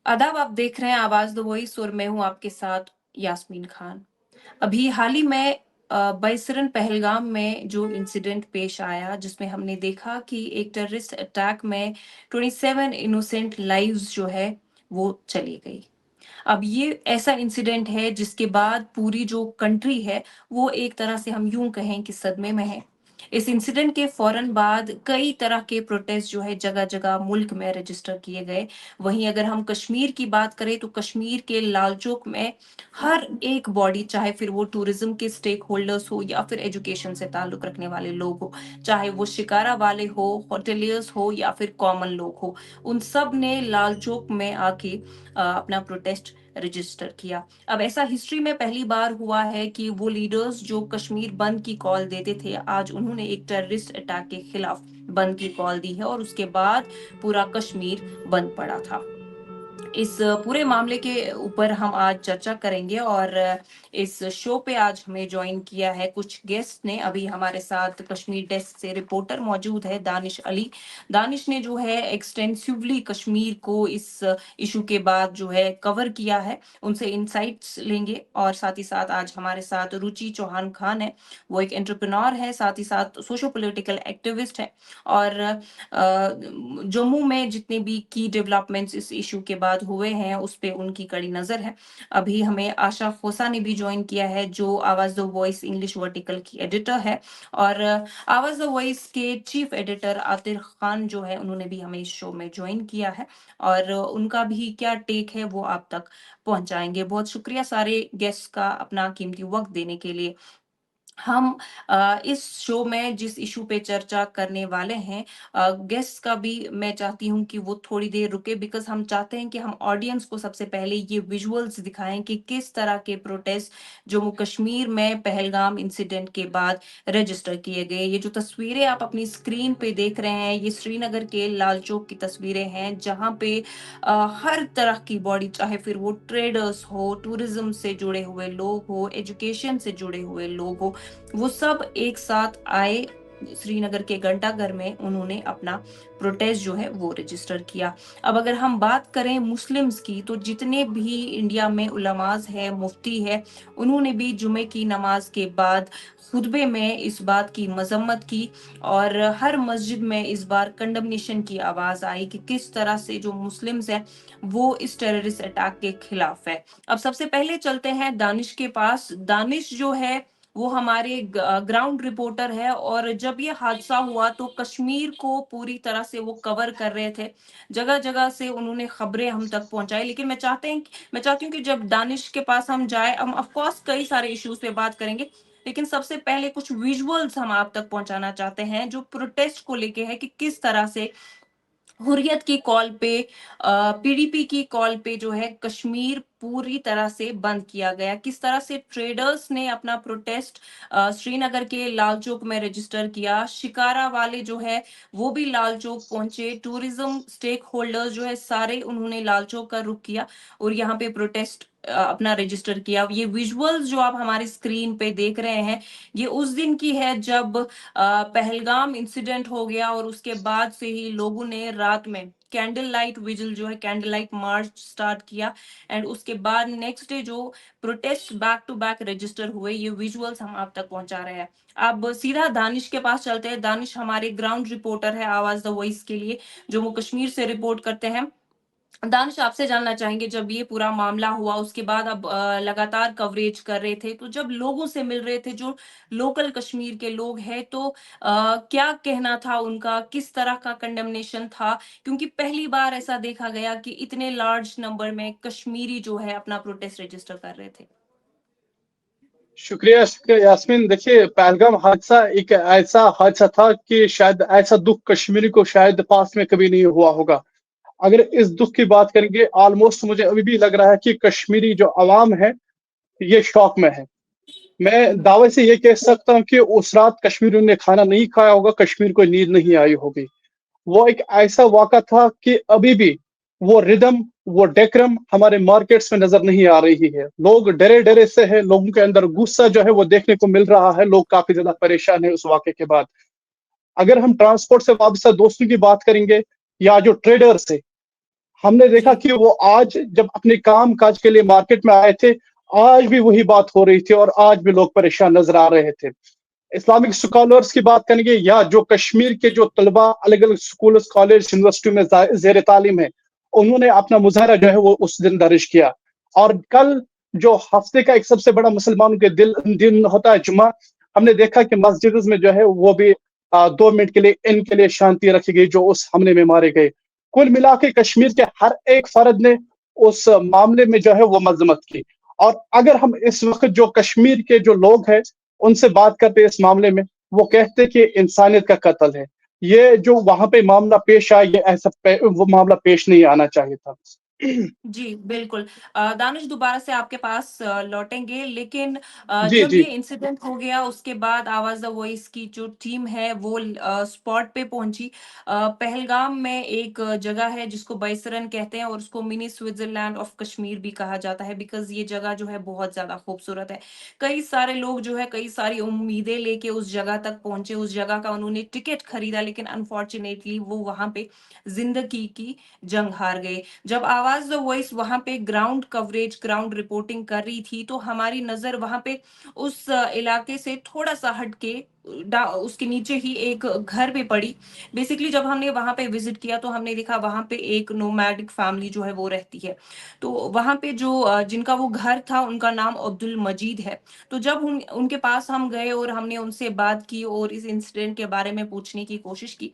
आदाब, आप देख रहे हैं आवाज द वॉइस और मैं हूं आपके साथ यास्मीन खान। अभी हाल ही में बैसरन पहलगाम में जो इंसिडेंट पेश आया जिसमें हमने देखा कि एक टेररिस्ट अटैक में 27 इनोसेंट लाइव्स जो है वो चली गई। अब ये ऐसा इंसिडेंट है जिसके बाद पूरी जो कंट्री है वो एक तरह से हम यूं कहें कि सदमे में है। इस इंसिडेंट के फौरन बाद कई तरह के प्रोटेस्ट जो है जगह जगह मुल्क में रजिस्टर किए गए। वहीं अगर हम कश्मीर की बात करें तो कश्मीर के लाल चौक में हर एक बॉडी, चाहे फिर वो टूरिज्म के स्टेक होल्डर्स हो या फिर एजुकेशन से ताल्लुक रखने वाले लोग हो, चाहे वो शिकारा वाले हो, होटेलियर्स हो या फिर कॉमन लोग हो, उन सब ने लाल चौक में आके अपना प्रोटेस्ट रजिस्टर किया। अब ऐसा हिस्ट्री में पहली बार हुआ है कि वो लीडर्स जो कश्मीर बंद की कॉल देते थे, आज उन्होंने एक टेररिस्ट अटैक के खिलाफ बंद की कॉल दी है और उसके बाद पूरा कश्मीर बंद पड़ा था। इस पूरे मामले के ऊपर हम आज चर्चा करेंगे और इस शो पे आज हमें ज्वाइन किया है कुछ गेस्ट ने। अभी हमारे साथ कश्मीर डेस्क से रिपोर्टर मौजूद है दानिश अली। दानिश ने जो है एक्सटेंसिवली कश्मीर को इस इशू के बाद जो है कवर किया है, उनसे इंसाइट्स लेंगे। और साथ ही साथ आज हमारे साथ रुचि चौहान खान है, वो एक एंटरप्रेन्योर है, साथ ही साथ सोशो पॉलिटिकल एक्टिविस्ट है और जम्मू में जितने भी की डेवलपमेंट्स इस इशू के बाद हुए हैं उस पे उनकी कड़ी नजर है। अभी हमें आशा खोसा ने भी ज्वाइन किया है जो आवाज द वॉइस इंग्लिश वर्टिकल की एडिटर है और आवाज द वॉइस के चीफ एडिटर आतिर खान जो है उन्होंने भी हमें इस शो में ज्वाइन किया है और उनका भी क्या टेक है वो आप तक पहुंचाएंगे। बहुत शुक्रिया सारे गेस्ट का अपना कीमती वक्त देने के लिए। हम इस शो में जिस इशू पे चर्चा करने वाले हैं, गेस्ट का भी मैं चाहती हूँ कि वो थोड़ी देर रुके, बिकॉज हम चाहते हैं कि हम ऑडियंस को सबसे पहले ये विजुअल्स दिखाएं कि किस तरह के प्रोटेस्ट जम्मू कश्मीर में पहलगाम इंसिडेंट के बाद रजिस्टर किए गए। ये जो तस्वीरें आप अपनी स्क्रीन पे देख रहे हैं ये श्रीनगर के लाल चौक की तस्वीरें हैं जहां पे हर तरह की बॉडी, चाहे फिर वो ट्रेडर्स हो, टूरिज्म से जुड़े हुए लोग हो, एजुकेशन से जुड़े हुए लोग हो, वो सब एक साथ आए श्रीनगर के घंटाघर में, उन्होंने अपना प्रोटेस्ट जो है वो रजिस्टर किया। अब अगर हम बात करें मुस्लिम्स की तो जितने भी इंडिया में उलमाज है, मुफ्ती है, उन्होंने भी जुमे की नमाज के बाद खुतबे में इस बात की मजम्मत की और हर मस्जिद में इस बार कंडमनेशन की आवाज आई कि किस तरह से जो मुस्लिम्स हैं वो इस टेररिस्ट अटैक के खिलाफ है। अब सबसे पहले चलते हैं दानिश के पास। दानिश जो है वो हमारे ग्राउंड रिपोर्टर है और जब ये हादसा हुआ तो कश्मीर को पूरी तरह से वो कवर कर रहे थे, जगह जगह से उन्होंने खबरें हम तक पहुंचाई। लेकिन मैं चाहती हूँ कि जब दानिश के पास हम जाए, हम ऑफ कोर्स कई सारे इश्यूज पे बात करेंगे, लेकिन सबसे पहले कुछ विजुअल्स हम आप तक पहुंचाना चाहते हैं जो प्रोटेस्ट को लेके है कि किस तरह से हुर्रियत की कॉल पे, पीडीपी की कॉल पे जो है कश्मीर पूरी तरह से बंद किया गया। किस तरह से ट्रेडर्स ने अपना प्रोटेस्ट श्रीनगर के लाल चौक में रजिस्टर किया, शिकारा वाले जो है वो भी लाल चौक पहुंचे, टूरिज्म स्टेक होल्डर्स जो है सारे उन्होंने लाल चौक का रुख किया और यहाँ पे प्रोटेस्ट अपना रजिस्टर किया। ये विजुअल्स जो आप हमारी स्क्रीन पे देख रहे हैं ये उस दिन की है जब पहलगाम इंसिडेंट हो गया और उसके बाद से ही लोगों ने रात में कैंडल लाइट विजिल जो है, कैंडल लाइट मार्च स्टार्ट किया एंड उसके बाद नेक्स्ट डे जो protest back to back register हुए, ये विजुअल्स हम आप तक पहुंचा रहे हैं। अब सीधा दानिश के पास चलते हैं। दानिश हमारे ग्राउंड रिपोर्टर है आवाज द वॉइस के लिए, जम्मू कश्मीर से रिपोर्ट करते हैं। दानिश, आपसे जानना चाहेंगे जब ये पूरा मामला हुआ उसके बाद अब लगातार कवरेज कर रहे थे, तो जब लोगों से मिल रहे थे जो लोकल कश्मीर के लोग हैं, तो क्या कहना था उनका, किस तरह का कंडेमनेशन था? क्योंकि पहली बार ऐसा देखा गया कि इतने लार्ज नंबर में कश्मीरी जो है अपना प्रोटेस्ट रजिस्टर कर रहे थे। शुक्रिया शुक्रिया यास्मीन। देखिए, पहलगाम हादसा एक ऐसा हादसा था कि शायद ऐसा दुख कश्मीरी को शायद पास में कभी नहीं हुआ होगा। अगर इस दुख की बात करेंगे, ऑलमोस्ट मुझे अभी भी लग रहा है कि कश्मीरी जो अवाम है ये शौक में है। मैं दावे से ये कह सकता हूँ कि उस रात कश्मीरियों ने खाना नहीं खाया होगा, कश्मीर को नींद नहीं आई होगी। वो एक ऐसा वाक़ा था कि अभी भी वो रिदम, वो डेकोरम हमारे मार्केट्स में नजर नहीं आ रही है। लोग डरे डरे से है, लोगों के अंदर गुस्सा जो है वो देखने को मिल रहा है। लोग काफी ज्यादा परेशान है उस वाक़े के बाद। अगर हम ट्रांसपोर्ट से वाबस्ता दोस्तों की बात करेंगे या जो ट्रेडर्स है, हमने देखा जी कि वो आज जब अपने काम काज के लिए मार्केट में आए थे, आज भी वही बात हो रही थी और आज भी लोग परेशान नजर आ रहे थे। इस्लामिक स्कॉलर्स की बात करेंगे या जो कश्मीर के जो तलबा अलग अलग स्कूल कॉलेज यूनिवर्सिटी में जेर तालीम है, उन्होंने अपना मुजाहरा जो है वो उस दिन दर्ज किया। और कल जो हफ्ते का एक सबसे बड़ा मुसलमानों के दिन होता है जुम्मा, हमने देखा कि मस्जिद में जो है वो भी 2 मिनट के लिए इनके लिए शांति रखी गई जो उस हमले में मारे गए। कुल मिला के कश्मीर के हर एक फर्द ने उस मामले में जो है वो मजम्मत की। और अगर हम इस वक्त जो कश्मीर के जो लोग हैं उनसे बात करते इस मामले में, वो कहते कि इंसानियत का कत्ल है। ये जो वहां पे मामला पेश आया, ये ऐसा वो मामला पेश नहीं आना चाहिए था। जी, बिल्कुल। दानिश दोबारा से आपके पास लौटेंगे, लेकिन जी जब जी। ये इंसिडेंट हो गया उसके बाद आवाज़ द वॉइस की जो टीम है वो स्पॉट पे पहुंची। पहलगाम में एक जगह है जिसको बैसरन कहते हैं और उसको मिनी स्विट्जरलैंड ऑफ कश्मीर भी कहा जाता है, बिकॉज़ ये जगह जो है बहुत ज़्यादा खूबसूरत है। कई सारे लोग जो है कई सारी उम्मीदें लेके उस जगह तक पहुंचे, उस जगह का उन्होंने टिकट खरीदा, लेकिन अनफॉर्चुनेटली वो वहाँ पे ज़िंदगी की जंग हार गए। जब आवाज द वॉइस वहां पे ग्राउंड कवरेज ग्राउंड रिपोर्टिंग कर रही थी तो हमारी नजर वहां पे उस इलाके से थोड़ा सा हटके उसके नीचे ही एक घर पे पड़ी। बेसिकली जब हमने वहां पे विजिट किया तो हमने देखा वहां पे एक नोमैडिक फैमिली जो है वो रहती है। तो वहां पे जो जिनका वो घर था उनका नाम अब्दुल मजीद है। तो जब उनके पास हम गए और हमने उनसे बात की और इस इंसिडेंट के बारे में पूछने की कोशिश की,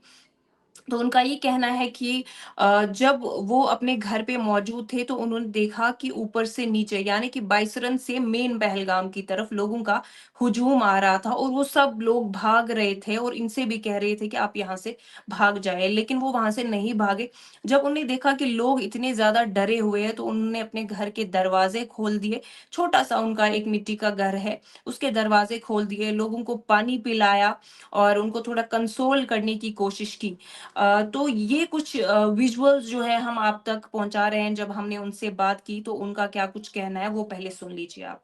तो उनका ये कहना है कि जब वो अपने घर पे मौजूद थे तो उन्होंने देखा कि ऊपर से नीचे यानी कि बाइसरन से मेन पहलगाम की तरफ लोगों का हुजूम आ रहा था और वो सब लोग भाग रहे थे और इनसे भी कह रहे थे कि आप यहाँ से भाग जाए, लेकिन वो वहां से नहीं भागे। जब उन्होंने देखा कि लोग इतने ज्यादा डरे हुए हैं तो उन्होंने अपने घर के दरवाजे खोल दिए। छोटा सा उनका एक मिट्टी का घर है, उसके दरवाजे खोल दिए, लोगों को पानी पिलाया और उनको थोड़ा कंसोल करने की कोशिश की। तो ये कुछ विजुअल्स जो है हम आप तक पहुंचा रहे हैं। जब हमने उनसे बात की तो उनका क्या कुछ कहना है वो पहले सुन लीजिए आप।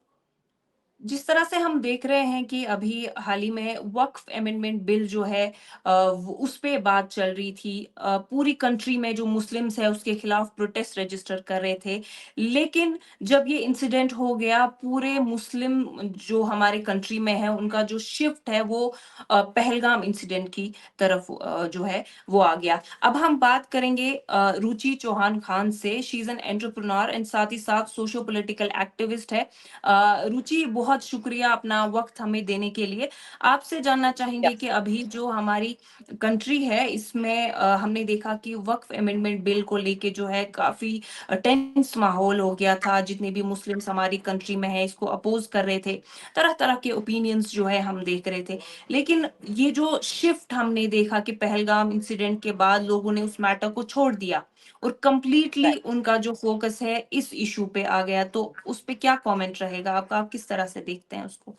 जिस तरह से हम देख रहे हैं कि अभी हाल ही में वक्फ अमेंडमेंट बिल जो है उस पे बात चल रही थी। पूरी कंट्री में जो मुस्लिम्स है उसके खिलाफ प्रोटेस्ट रजिस्टर कर रहे थे, लेकिन जब ये इंसिडेंट हो गया पूरे मुस्लिम जो हमारे कंट्री में है उनका जो शिफ्ट है वो पहलगाम इंसिडेंट की तरफ जो है वो आ गया। अब हम बात करेंगे रुचि चौहान खान से। She is an entrepreneur and साथ ही साथ सोशो पॉलिटिकल एक्टिविस्ट है। रुचि, बहुत शुक्रिया अपना वक्त हमें देने के लिए। आपसे जानना चाहेंगे कि अभी जो हमारी कंट्री है इसमें हमने देखा कि वक्फ अमेंडमेंट बिल को लेके जो है काफी टेंस माहौल हो गया था। जितने भी मुस्लिम्स हमारी कंट्री में है इसको अपोज कर रहे थे, तरह तरह के ओपिनियंस जो है हम देख रहे थे। लेकिन ये जो शिफ्ट हमने देखा कि पहलगाम इंसिडेंट के बाद लोगों ने उस मैटर को छोड़ दिया और कंप्लीटली उनका जो फोकस है इस इशू पे आ गया, तो उस पे क्या कमेंट रहेगा आपका? आप किस तरह से देखते हैं उसको?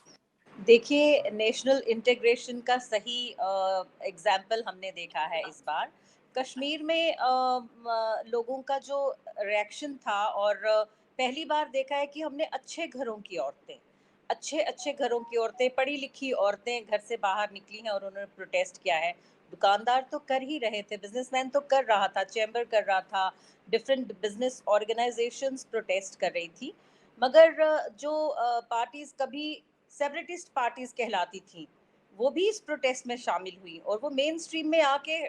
देखिए, नेशनल इंटीग्रेशन का सही एग्जाम्पल हमने देखा है इस बार कश्मीर में। लोगों का जो रिएक्शन था और पहली बार देखा है कि हमने अच्छे घरों की औरतें, अच्छे अच्छे घरों की औरतें, पढ़ी लिखी औरतें घर से बाहर निकली हैं और उन्होंने प्रोटेस्ट किया है। दुकानदार तो कर ही रहे थे, बिजनेसमैन तो कर रहा था, चैम्बर कर रहा था, डिफरेंट बिजनेस ऑर्गेनाइजेशंस प्रोटेस्ट कर रही थी। मगर जो पार्टीज कभी सेपरेटिस्ट पार्टीज कहलाती थी वो भी इस प्रोटेस्ट में शामिल हुई और वो मेन स्ट्रीम में आके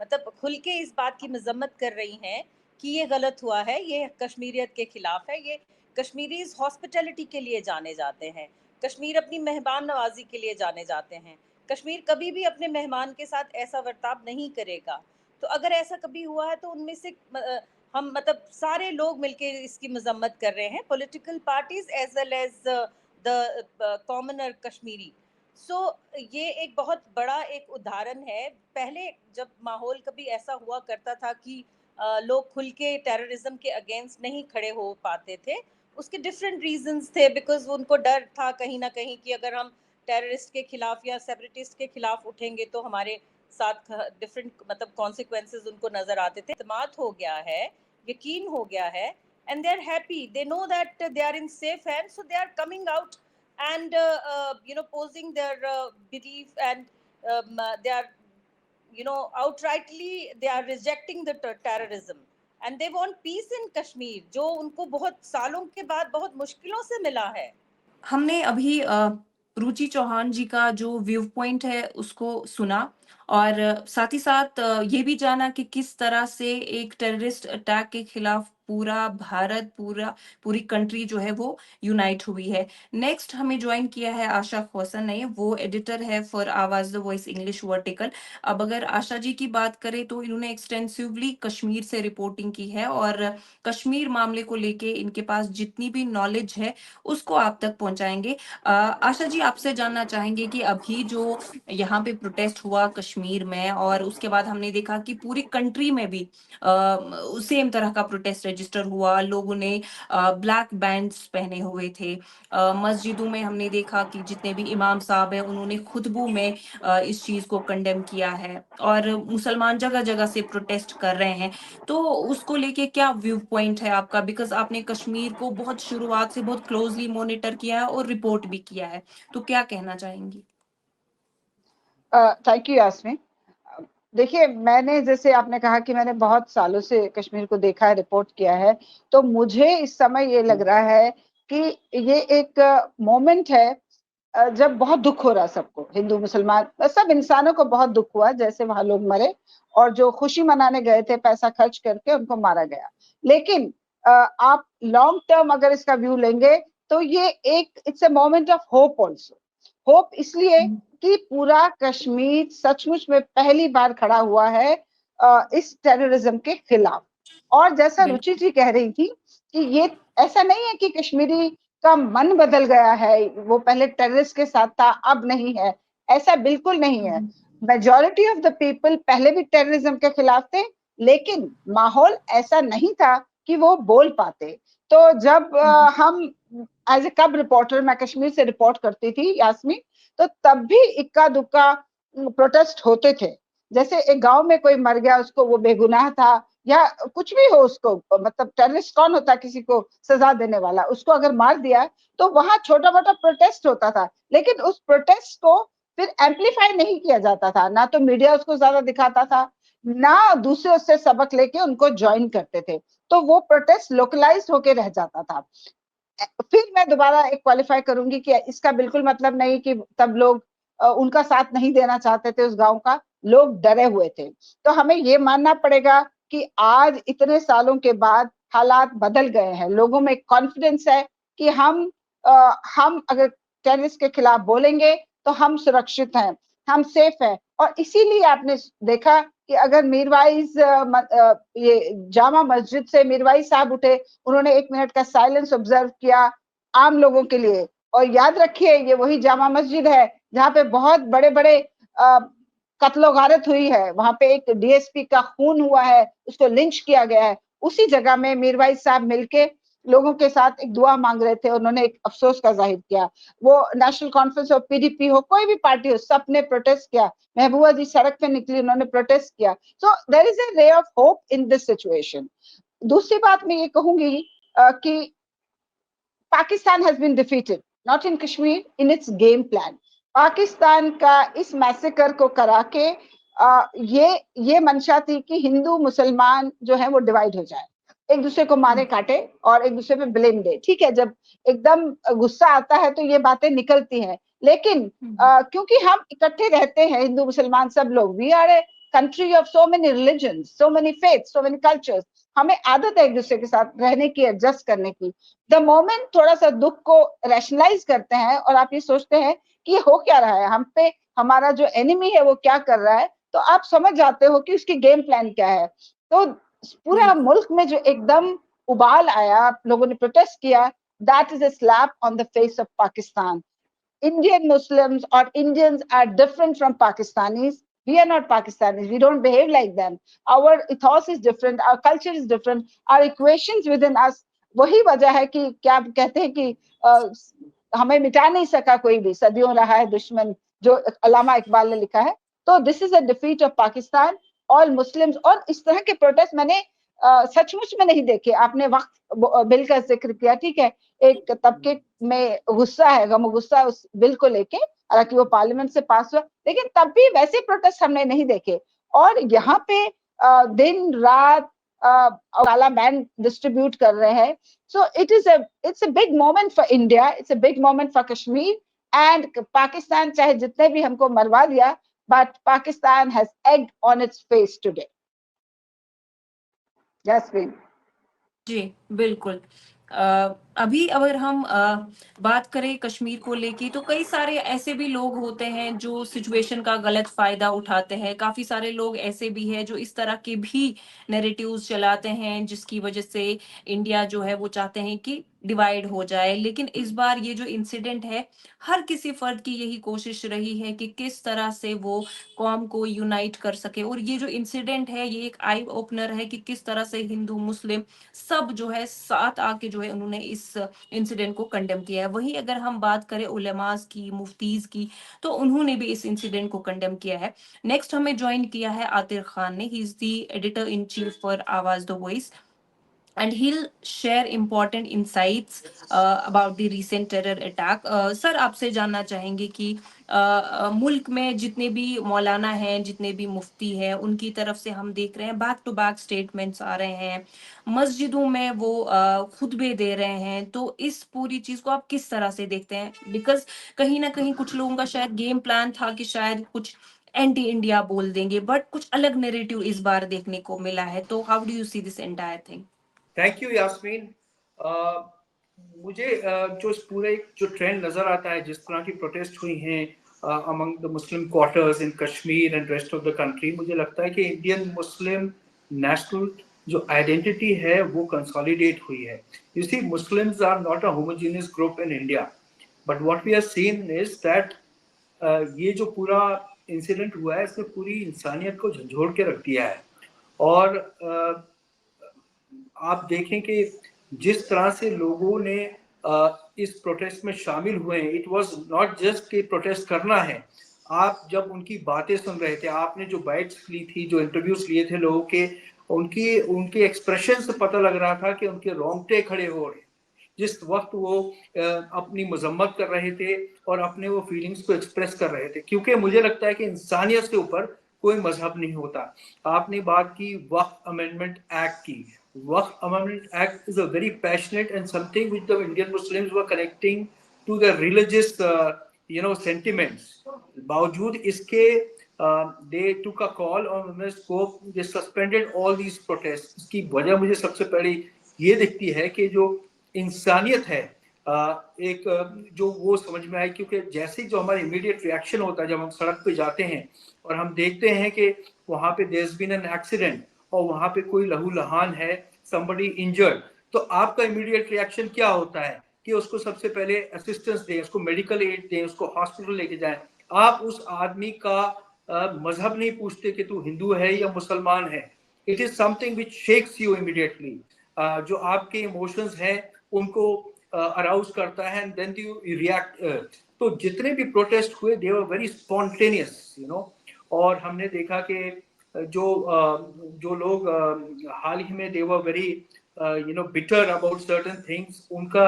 मतलब खुल के इस बात की मजम्मत कर रही हैं कि ये गलत हुआ है, ये कश्मीरियत के खिलाफ है। ये कश्मीरीज हॉस्पिटैलिटी के लिए जाने जाते हैं, कश्मीर अपनी मेहमान नवाजी के लिए जाने जाते हैं। कश्मीर कभी भी अपने मेहमान के साथ ऐसा बर्ताव नहीं करेगा। तो अगर ऐसा कभी हुआ है तो उनमें से हम मतलब सारे लोग मिलकर इसकी मजम्मत कर रहे हैं, political parties as well as the commoner Kashmiri. So ये एक बहुत बड़ा एक उदाहरण है। पहले जब माहौल कभी ऐसा हुआ करता था कि लोग खुल के टेररिज्म के अगेंस्ट नहीं खड़े हो पाते थे, उसके डिफरेंट रीजंस थे, बिकॉज उनको डर था कहीं ना कहीं कि अगर हम टेररिस्ट के खिलाफ या सेपरेटिस्ट के खिलाफ उठेंगे तो हमारे साथ डिफरेंट मतलब कॉन्सिक्वेंसेस उनको नजर आते थे। इत्मीनान हो गया है, यकीन हो गया है, and they're happy, they know that they are in safe hands, so they are coming out and posing their belief, and they are outrightly they are rejecting the terrorism and they want peace in Kashmir, जो उनको बहुत सालों के बाद बहुत मुश्किलों से मिला है। हमने अभी रुचि चौहान जी का जो व्यू पॉइंट है उसको सुना और साथ ही साथ ये भी जाना कि किस तरह से एक टेररिस्ट अटैक के खिलाफ पूरा भारत पूरी कंट्री जो है वो यूनाइट हुई है। नेक्स्ट हमें ज्वाइन किया है आशा खोसन ने, वो एडिटर है for Awaz the voice English vertical. अब अगर आशा जी की बात करें तो इन्होंने एक्सटेंसिवली कश्मीर से रिपोर्टिंग की है और कश्मीर मामले को लेके इनके पास जितनी भी नॉलेज है उसको आप तक पहुंचाएंगे। आशा जी आपसे जानना चाहेंगे कि अभी जो यहाँ पे प्रोटेस्ट हुआ कश्मीर में और उसके बाद हमने देखा कि पूरी कंट्री में भी सेम तरह का प्रोटेस्ट रजिस्टर हुआ, लोगों ने ब्लैक बैंड्स पहने हुए थे। मस्जिदों में हमने देखा कि जितने भी इमाम साहब हैं उन्होंने खुतबों में इस चीज को कंडेम किया है और मुसलमान जगह जगह से प्रोटेस्ट कर रहे हैं। तो उसको लेके क्या व्यू पॉइंट है आपका, बिकॉज आपने कश्मीर को बहुत शुरुआत से बहुत क्लोजली मॉनिटर किया है और रिपोर्ट भी किया है, तो क्या कहना चाहेंगी? Thank you Yasmin. देखिए, मैंने जैसे आपने कहा कि मैंने बहुत सालों से कश्मीर को देखा है, रिपोर्ट किया है, तो मुझे इस समय ये लग रहा है कि ये एक मोमेंट है जब बहुत दुख हो रहा है सबको, हिंदू मुसलमान सब इंसानों को बहुत दुख हुआ जैसे वहां लोग मरे और जो खुशी मनाने गए थे पैसा खर्च करके उनको मारा गया। लेकिन आप लॉन्ग टर्म अगर इसका व्यू लेंगे तो ये एक it's a moment of hope also. Hope इसलिए कि पूरा कश्मीर सचमुच में पहली बार खड़ा हुआ है इस टेररिज्म के खिलाफ। और जैसा रुचि जी कह रही थी कि ये ऐसा नहीं है कि कश्मीरी का मन बदल गया है, वो पहले टेररिस्ट के साथ था अब नहीं है, ऐसा बिल्कुल नहीं है। मेजॉरिटी ऑफ द पीपल पहले भी टेररिज्म के खिलाफ थे, लेकिन माहौल ऐसा नहीं था कि वो बोल पाते। तो जब हम एज ए कब रिपोर्टर, मैं कश्मीर से रिपोर्ट करती थी यास्मीन, तो तब भी इक्का दुक्का प्रोटेस्ट होते थे। जैसे एक गांव में कोई मर गया, उसको वो बेगुनाह था या कुछ भी हो, उसको मतलब टेररिस्ट कौन होता किसी को सजा देने वाला, उसको अगर मार दिया तो वहां छोटा मोटा प्रोटेस्ट होता था। लेकिन उस प्रोटेस्ट को फिर एम्पलीफाई नहीं किया जाता था, ना तो मीडिया उसको ज्यादा दिखाता था, ना दूसरे उससे सबक लेके उनको ज्वाइन करते थे, तो वो प्रोटेस्ट लोकलाइज होके रह जाता था। फिर मैं दोबारा एक क्वालिफाई करूंगी कि इसका बिल्कुल मतलब नहीं कि तब लोग उनका साथ नहीं देना चाहते थे, उस गांव का लोग डरे हुए थे। तो हमें ये मानना पड़ेगा कि आज इतने सालों के बाद हालात बदल गए हैं, लोगों में कॉन्फिडेंस है कि हम अगर टेररिस्ट के खिलाफ बोलेंगे तो हम सुरक्षित हैं, हम सेफ हैं। और इसीलिए आपने देखा कि अगर मीरवाइज ये जामा मस्जिद से मीरवाइज साहब उठे, उन्होंने 1 मिनट का साइलेंस ऑब्जर्व किया आम लोगों के लिए। और याद रखिए ये वही जामा मस्जिद है जहाँ पे बहुत बड़े बड़े कत्लो गारत हुई है, वहां पे एक डीएसपी का खून हुआ है, उसको लिंच किया गया है। उसी जगह में मीरवाइज साहब मिलके लोगों के साथ एक दुआ मांग रहे थे, उन्होंने एक अफसोस का जाहिर किया। वो नेशनल कॉन्फ्रेंस हो, पीडीपी हो, कोई भी पार्टी हो, सबने प्रोटेस्ट किया। महबूबा जी सड़क पे निकली, उन्होंने प्रोटेस्ट किया। So there is a ray of hope in this situation. दूसरी बात मैं ये कहूंगी कि Pakistan has been defeated not in Kashmir, in its game plan. Pakistan का इस मैसेकर को करा के ये मंशा थी कि हिंदू मुसलमान जो है वो डिवाइड हो जाए, एक दूसरे को मारे काटे और एक दूसरे पे ब्लेम दे। ठीक है, जब एकदम गुस्सा आता है तो ये बातें निकलती हैं, लेकिन क्योंकि हम इकट्ठे रहते हैं हिंदू मुसलमान सब लोग, we are a country of so many religion, so many faith, so many cultures, हमें आदत है एक दूसरे के साथ रहने की, एडजस्ट करने की। द मोमेंट थोड़ा सा दुख को रैशनलाइज करते हैं और आप ये सोचते हैं कि हो क्या रहा है, हम पे हमारा जो एनिमी है वो क्या कर रहा है, तो आप समझ जाते हो कि उसकी गेम प्लान क्या है। तो पूरा मुल्क में जो एकदम उबाल आया, लोगों ने प्रोटेस्ट किया, that is a slap on the face of Pakistan. Indian Muslims or Indians are different from Pakistanis. We are not Pakistanis. We don't behave like them. Our ethos is different. Our culture is different. Our equations within us. वही वजह है कि क्या कहते हैं कि हमें मिटा नहीं सका कोई भी, सदियों रहा है दुश्मन, जो अल्लामा इकबाल ने लिखा है। तो this is a defeat of Pakistan, all Muslims. और इस तरह के प्रोटेस्ट मैंने सचमुच में नहीं देखे। आपने वक्त बिल का जिक्र किया, ठीक है, एक तबके में गुस्सा है, गम गुस्सा उस बिल को लेके, हालांकि वो पार्लियामेंट से पास हुआ, लेकिन तब भी वैसे प्रोटेस्ट हमने नहीं देखे। और यहाँ पे दिन रात काला बैन डिस्ट्रीब्यूट कर रहे हैं. So it's a big moment for India, it's a big moment for Kashmir and Pakistan. चाहे जितने भी हमको मरवा दिया, but Pakistan has egg on its face today. Jasmine. जी बिल्कुल। अभी अगर हम बात करें कश्मीर को लेके, तो कई सारे ऐसे भी लोग होते हैं जो सिचुएशन का गलत फायदा उठाते हैं। काफी सारे लोग ऐसे भी हैं जो इस तरह के भी नैरेटिव्स चलाते हैं, जिसकी वजह से इंडिया जो है वो चाहते हैं कि डिवाइड हो जाए। लेकिन इस बार ये जो इंसिडेंट है, हर किसी फर्द की यही कोशिश रही है कि किस तरह से वो कौम को यूनाइट कर सके। और ये जो इंसिडेंट है, ये एक आई ओपनर है कि किस तरह से हिंदू मुस्लिम सब जो है साथ आके जो है उन्होंने इस इंसिडेंट को कंडेम किया है। वहीं अगर हम बात करें उलेमास की, मुफ्तीज की, तो उन्होंने भी इस इंसिडेंट को कंडेम किया है। नेक्स्ट हमें ज्वाइन किया है आतिर खान ने, he is the editor in chief for Awaz the voice, and he'll share important insights about the recent terror attack. Sir आपसे जानना चाहेंगे कि मुल्क में जितने भी मौलाना हैं, जितने भी मुफ्ती हैं, उनकी तरफ से हम देख रहे हैं बैक टू बैक स्टेटमेंट्स आ रहे हैं, मस्जिदों में वो खुतबे दे रहे हैं। तो इस पूरी चीज को आप किस तरह से देखते हैं? बिकॉज कहीं ना कहीं कुछ लोगों का शायद गेम प्लान था कि शायद कुछ एंटी इंडिया बोल देंगे, बट कुछ अलग नैरेटिव इस बार देखने को मिला है। तो how do you see this entire thing? Thank you Yasmin. मुझे जो इस पूरे जो ट्रेंड नजर आता है, जिस तरह की प्रोटेस्ट हुई हैं among the Muslim quarters in Kashmir and rest of the country, मुझे लगता है कि इंडियन मुस्लिम नेशनल जो आइडेंटिटी है वो कंसोलिडेट हुई है। You see, Muslims are not a homogeneous group in India, but what we are seen is that ये जो पूरा इंसिडेंट हुआ है, इसने पूरी इंसानियत को झंझोड़ के रख दिया है। और आप देखें कि जिस तरह से लोगों ने इस प्रोटेस्ट में शामिल हुए हैं, इट वाज नॉट जस्ट कि प्रोटेस्ट करना है। आप जब उनकी बातें सुन रहे थे, आपने जो बाइट्स ली थी, जो इंटरव्यूज लिए थे लोगों के, उनके एक्सप्रेशन से पता लग रहा था कि उनके रोंगटे खड़े हो रहे जिस वक्त वो अपनी मजम्मत कर रहे थे और अपने वो फीलिंग्स को एक्सप्रेस कर रहे थे। क्योंकि मुझे लगता है कि इंसानियत से ऊपर कोई मजहब नहीं होता। आपने बात की वक्फ अमेंडमेंट एक्ट की। Waqf Amendment Act is a very passionate and something which the Indian Muslims were connecting to the religious, sentiments. बावजूद इसके, they took a call on the scope, they suspended all these protests. इसकी वजह मुझे सबसे पहले ये दिखती है कि जो इंसानियत है, एक जो वो समझ में आई। क्योंकि जैसे जो हमारा इमीडिएट रिएक्शन होता है जब हम सड़क पे जाते हैं और हम देखते हैं कि वहाँ पे there has been an accident और वहां पे कोई लहूलुहान है, somebody injured, तो आपका इमीडिएट रिएक्शन क्या होता है कि उसको सबसे पहले असिस्टेंस दें, उसको मेडिकल एड दें, उसको हॉस्पिटल लेके जाएं। आप उस आदमी का मजहब नहीं पूछते कि तू हिंदू है या मुसलमान है। It is something which shakes you immediately. जो आपके इमोशंस हैं उनको अराउज करता है एंड देन यू रिएक्ट। तो जितने भी प्रोटेस्ट हुए दे वर वेरी स्पॉन्टेनियस, और हमने देखा कि जो लोग हाल ही में they were very bitter about certain things, उनका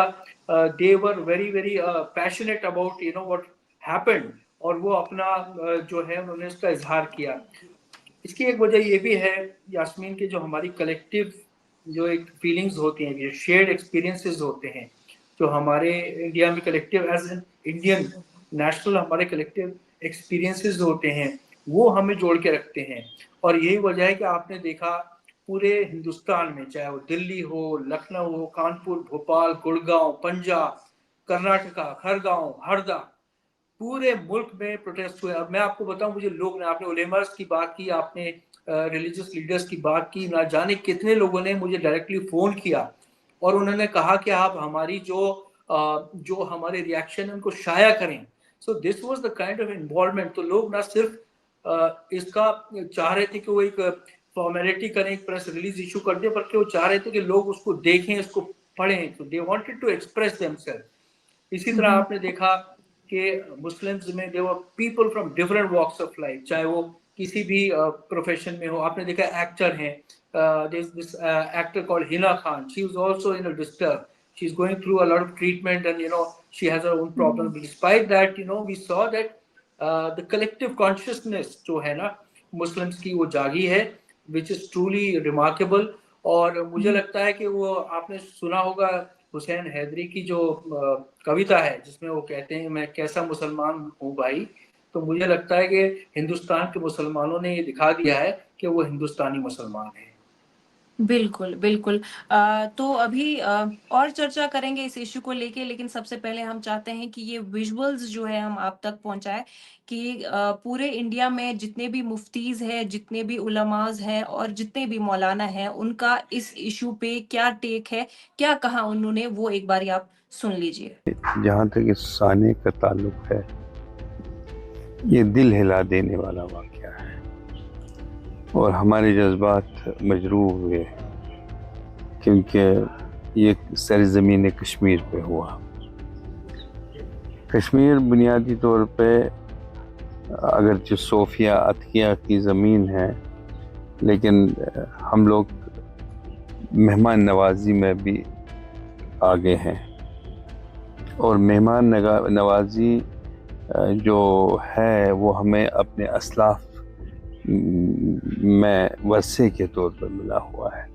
they were very very passionate about what happened, और वो अपना जो है उन्होंने इसका इजहार किया। इसकी एक वजह ये भी है यास्मीन कि जो हमारी कलेक्टिव जो एक फीलिंग्स होती हैं, जो शेयर्ड एक्सपीरियंसेस होते हैं, जो हमारे इंडिया में collective as an Indian national हमारे कलेक्टिव एक्सपीरियंसेस होते हैं, वो हमें जोड़ के रखते हैं। और यही वजह है कि आपने देखा पूरे हिंदुस्तान में, चाहे वो दिल्ली हो, लखनऊ हो, कानपुर, भोपाल, गुड़गांव, पंजाब, कर्नाटका, खरगांव, हरदा, पूरे मुल्क में प्रोटेस्ट हुए। अब मैं आपको बताऊं, मुझे लोग ने, आपने उलेमास की बात की, आपने रिलीजियस लीडर्स की बात की, ना जाने कितने लोगों ने मुझे डायरेक्टली फोन किया और उन्होंने कहा कि आप हमारी जो हमारे रिएक्शन है उनको शाया करें। So this was the kind of involvement. तो लोग ना सिर्फ इसका चाह रहे थे कि वो एक फॉर्मेलिटी करें, एक प्रेस रिलीज इशू कर दे, बल्कि वो चाह रहे थे कि लोग उसको देखें, उसको पढ़ें। तो they wanted to express themselves. इसी तरह आपने देखा कि मुस्लिम्स में there were people from different walks of life, चाहे वो किसी भी प्रोफेशन में हो। आपने देखा एक्टर हैं, this actor called Hina Khan, she was also in a disturb, she's going through a lot of treatment and she has her own problem. Despite that, we saw that the collective consciousness जो है ना Muslims की, वो जागी है, which is truly remarkable। और मुझे लगता है कि वो आपने सुना होगा हुसैन हैदरी की जो कविता है जिसमें वो कहते हैं मैं कैसा मुसलमान हूँ भाई। तो मुझे लगता है कि हिंदुस्तान के मुसलमानों ने ये दिखा दिया है कि वो हिंदुस्तानी मुसलमान है। बिल्कुल, बिल्कुल। तो अभी और चर्चा करेंगे इस इश्यू को लेके, लेकिन सबसे पहले हम चाहते हैं कि ये विजुअल्स जो है हम आप तक पहुँचाएँ कि पूरे इंडिया में जितने भी मुफ्तीज़ हैं, जितने भी उलमाज़ हैं और जितने भी मौलाना हैं, उनका इस इश्यू पे क्या टेक है, क्या कहा उन्होंने, वो एक बारी आप सुन लीजिए। जहाँ तक इस साने का ताल्लुक है, ये दिल हिला देने वाला वाक़या है और हमारे जज्बात मजरूह हुए क्योंकि ये सरज़मीन कश्मीर पे हुआ। कश्मीर बुनियादी तौर पे अगरचे सोफिया अतकिया की ज़मीन है, लेकिन हम लोग मेहमान नवाजी में भी आगे हैं और मेहमान नवाजी जो है वो हमें अपने असलाफ में वर्से के तौर पर मिला हुआ है।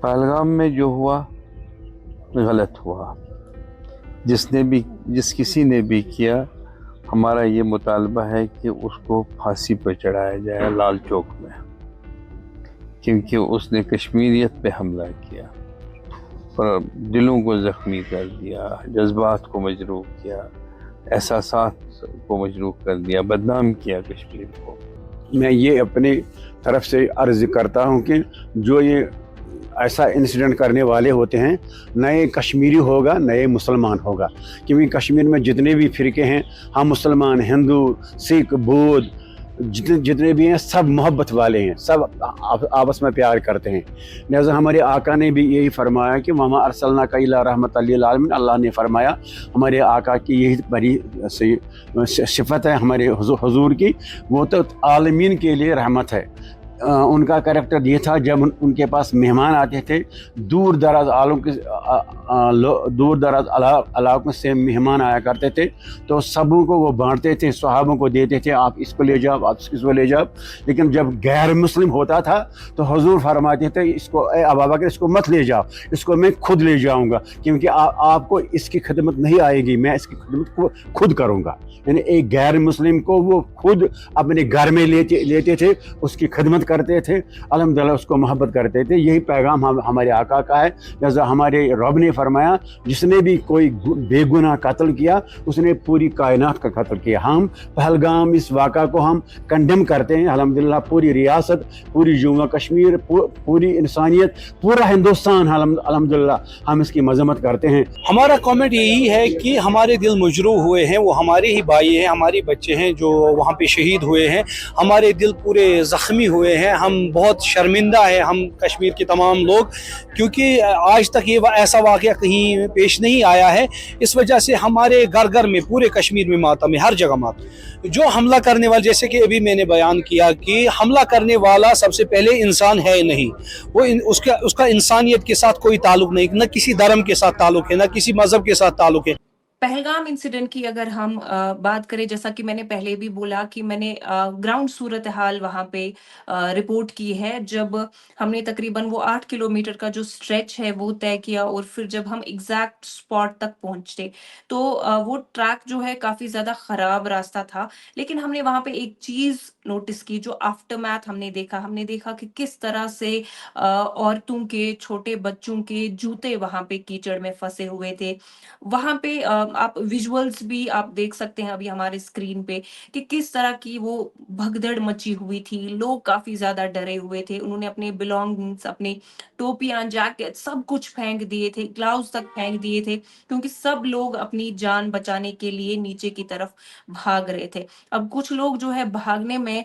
पहलगाम में जो हुआ गलत हुआ, जिस किसी ने भी किया, हमारा ये मुतालबा है कि उसको फांसी पर चढ़ाया जाए लाल चौक में, क्योंकि उसने कश्मीरियत पे हमला किया और दिलों को ज़ख्मी कर दिया, जज्बात को मजरूह किया, एहसासात को मजरूह कर दिया, बदनाम किया कश्मीर को। मैं ये अपनी तरफ से अर्ज़ करता हूँ कि जो ये ऐसा इंसिडेंट करने वाले होते हैं, नए कश्मीरी होगा, नए मुसलमान होगा, क्योंकि कश्मीर में जितने भी फ़िरके हैं, हम मुसलमान, हिंदू, सिख, बौद्ध, जितने भी हैं सब मोहब्बत वाले हैं, सब आपस में प्यार करते हैं। लिहाजा हमारे आका ने भी यही फरमाया कि वमा अरसलना का इला रहमतल लिल आलमीन। अल्लाह ने फरमाया, हमारे आका की यही बड़ी सिफत है हमारे हुजूर की, वो तो आलमीन के लिए रहमत है। उनका कैरेक्टर ये था, जब उनके पास मेहमान आते थे, दूर दराज इलाकों से मेहमान आया करते थे, तो सबों को वो बांटते थे, सहाबों को देते थे, आप इसको ले जाओ, आप इसको ले जाओ। लेकिन जब गैर मुस्लिम होता था तो हुजूर फरमाते थे, इसको अबू बकर इसको मत ले जाओ, इसको मैं खुद ले जाऊंगा, क्योंकि आपको इसकी खिदमत नहीं आएगी, मैं इसकी खिदमत को खुद करूंगा। यानी एक गैर मुस्लिम को वो खुद अपने घर में लेते थे, उसकी खिदमत करते थे, अल्हम्दुलिल्लाह उसको मोहब्बत करते थे। यही पैगाम हमारे आका का है। जैसा हमारे रब ने फरमाया, जिसने भी कोई बेगुनाह कत्ल किया उसने पूरी कायनात का कत्ल किया। हम पहलगाम इस वाक़ा को हम कंडेम करते हैं। अल्हम्दुलिल्लाह पूरी रियासत, पूरी जम्मू कश्मीर, पूरी इंसानियत, पूरा हिंदुस्तान अल्हम्दुलिल्लाह हम इसकी मजम्मत करते हैं। हमारा कमेंट यही है कि हमारे दिल मजरूह हुए हैं, वो हमारे ही भाई हैं, हमारे बच्चे हैं जो वहाँ पे शहीद हुए हैं, हमारे दिल पूरे ज़ख्मी हुए हैं। हम बहुत शर्मिंदा है, हम कश्मीर के तमाम लोग, क्योंकि आज तक ये ऐसा वाक़या कहीं पेश नहीं आया है। इस वजह से हमारे घर घर में, पूरे कश्मीर में मातम है, हर जगह मातम। जो हमला करने वाला, जैसे कि अभी मैंने बयान किया कि हमला करने वाला सबसे पहले इंसान है नहीं, वो उसका इंसानियत के साथ कोई ताल्लुक नहीं, न किसी धर्म के साथ ताल्लुक है, न किसी मजहब के साथ ताल्लुक है। पहलगाम इंसिडेंट की अगर हम बात करें, जैसा कि मैंने पहले भी बोला कि मैंने ग्राउंड सूरत हाल वहाँ पे रिपोर्ट की है। जब हमने तकरीबन वो 8 किलोमीटर का जो स्ट्रेच है वो तय किया और फिर जब हम एग्जैक्ट स्पॉट तक पहुँचे तो वो ट्रैक जो है काफ़ी ज़्यादा ख़राब रास्ता था। लेकिन हमने वहाँ पे एक चीज़ नोटिस की, जो आफ्टरमैथ हमने देखा कि किस तरह से औरतों के, छोटे बच्चों के जूते वहाँ पे कीचड़ में फंसे हुए थे। वहाँ पे आप विजुअल्स भी आप देख सकते हैं अभी हमारे स्क्रीन पे कि किस तरह की वो भगदड़ मची हुई थी। लोग काफी ज्यादा डरे हुए थे, उन्होंने अपने बिलोंगिंग्स, अपने टोपियां, जैकेट सब कुछ फेंक दिए थे, ग्लव्स तक फेंक दिए थे, क्योंकि सब लोग अपनी जान बचाने के लिए नीचे की तरफ भाग रहे थे। अब कुछ लोग जो है भागने में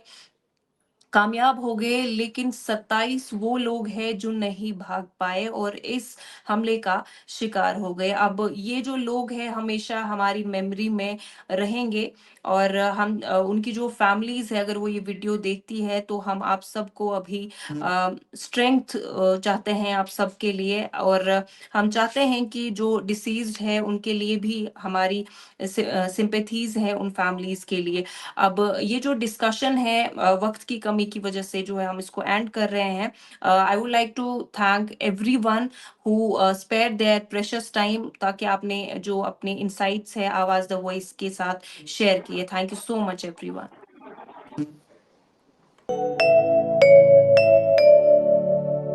कामयाब हो गए, लेकिन 27 वो लोग हैं जो नहीं भाग पाए और इस हमले का शिकार हो गए। अब ये जो लोग हैं हमेशा हमारी मेमोरी में रहेंगे और हम उनकी जो फैमिलीज है, अगर वो ये वीडियो देखती है तो हम आप सबको अभी स्ट्रेंथ चाहते हैं आप सबके लिए, और हम चाहते हैं कि जो डिसीज्ड है उनके लिए भी हमारी सिंपैथीज है, उन फैमिलीज के लिए। अब ये जो डिस्कशन है वक्त की कमी होने की वजह से जो है हम इसको एंड कर रहे हैं। I would like to thank everyone who spare their precious time, ताकि आपने जो अपने इनसाइट्स है आवाज द वॉइस के साथ शेयर किए। Thank you so much everyone.